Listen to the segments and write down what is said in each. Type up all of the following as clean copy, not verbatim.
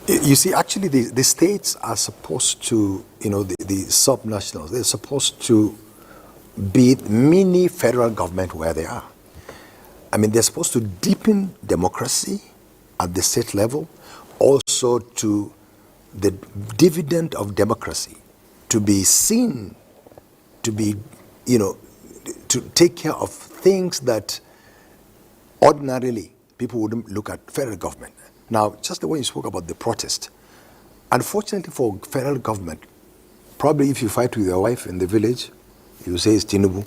You see, actually, the states are supposed to, the subnationals, they're supposed to be mini federal government where they are. I mean, they're supposed to deepen democracy at the state level, also to the dividend of democracy to be seen, to be, to take care of things that ordinarily people wouldn't look at federal government. Now, just the way you spoke about the protest, unfortunately for federal government, probably if you fight with your wife in the village, you say it's Tinubu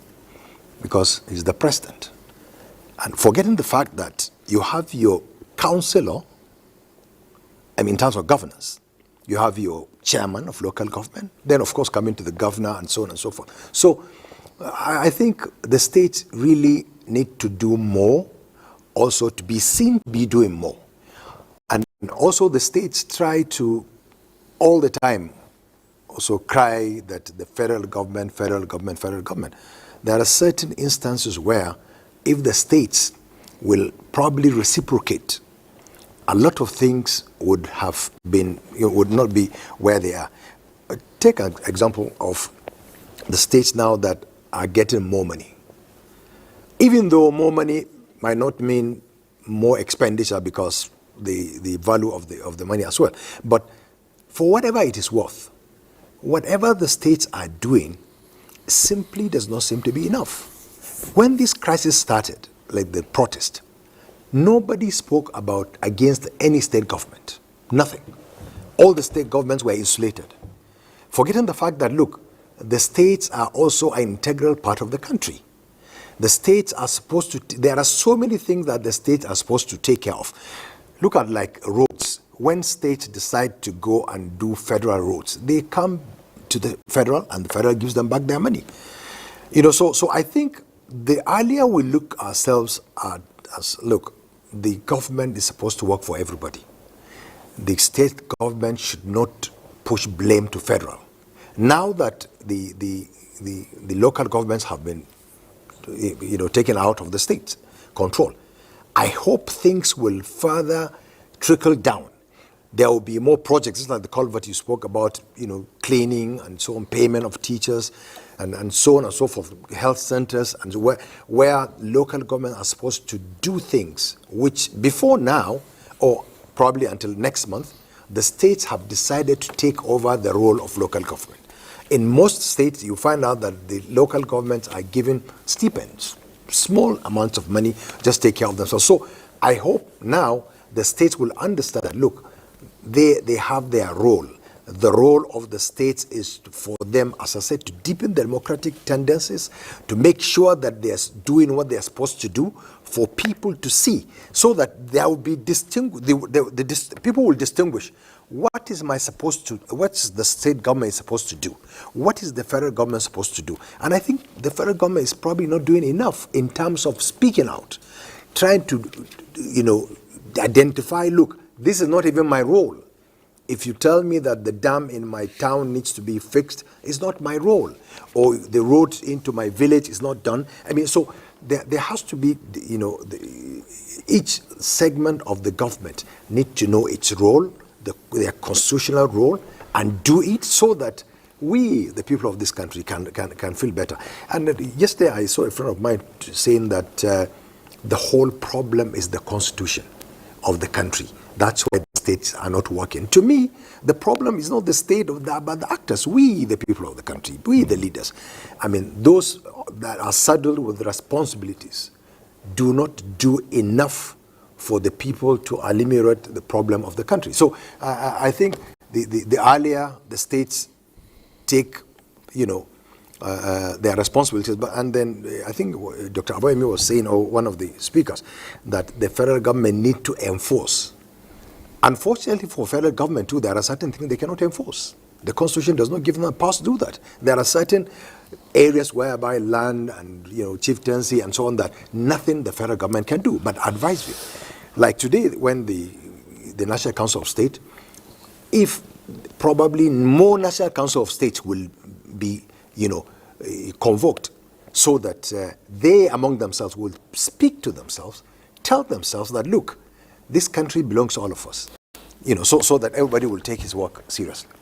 because he's the president. And forgetting the fact that you have your councillor, I mean, in terms of governance, you have your chairman of local government, then of course coming to the governor and so on and so forth. So I think the states really need to do more, also to be seen to be doing more. And also the states try to all the time also cry that the federal government, federal government, federal government. There are certain instances where if the states will probably reciprocate, a lot of things would have been, would not be where they are. Take an example of the states now that are getting more money. Even though more money might not mean more expenditure because the value of the money as well. But for whatever it is worth, whatever the states are doing simply does not seem to be enough. When this crisis started, like the protest, nobody spoke about against any state government. Nothing. All the state governments were insulated. Forgetting the fact that, look, the states are also an integral part of the country. The states are supposed to, there are so many things that the states are supposed to take care of. Look at like roads. When states decide to go and do federal roads, they come to the federal and the federal gives them back their money. So I think the earlier we look ourselves at as, look, the government is supposed to work for everybody. The state government should not push blame to federal. Now that the local governments have been taken out of the state control, I hope things will further trickle down. There will be more projects, just like the culvert you spoke about, cleaning and so on, payment of teachers and so on and so forth, health centers, and where local government are supposed to do things which before now, or probably until next month, the states have decided to take over the role of local government. In most states, you find out that the local governments are given stipends, small amounts of money, just take care of themselves. So I hope now the states will understand that, look, they have their role. The role of the states is for them, as I said, to deepen democratic tendencies, to make sure that they're doing what they're supposed to do, for people to see, so that there will be people will distinguish what is what's the state government supposed to do, what is the federal government supposed to do. And I think the federal government is probably not doing enough in terms of speaking out, trying to, identify, look, this is not even my role. If you tell me that the dam in my town needs to be fixed, it's not my role. Or the road into my village is not done. I mean, so there has to be, each segment of the government need to know its role, their constitutional role, and do it so that we, the people of this country, can feel better. And yesterday I saw a friend of mine saying that the whole problem is the constitution of the country. That's why the states are not working. To me, the problem is not the state, but the actors, we, the people of the country, we, the leaders. I mean, those that are saddled with responsibilities do not do enough for the people to ameliorate the problem of the country. So I think the earlier the states take, their responsibilities, and then I think Dr. Abuja was saying, or one of the speakers, that the federal government need to enforce. Unfortunately for federal government too, there are certain things they cannot enforce. The Constitution does not give them a pass to do that. There are certain areas whereby land and chieftaincy and so on that nothing the federal government can do but advise you. Like today, when the National Council of State, if probably more National Council of States will be convoked, so that they among themselves will speak to themselves, tell themselves that, look, this country belongs to all of us. so that everybody will take his work seriously.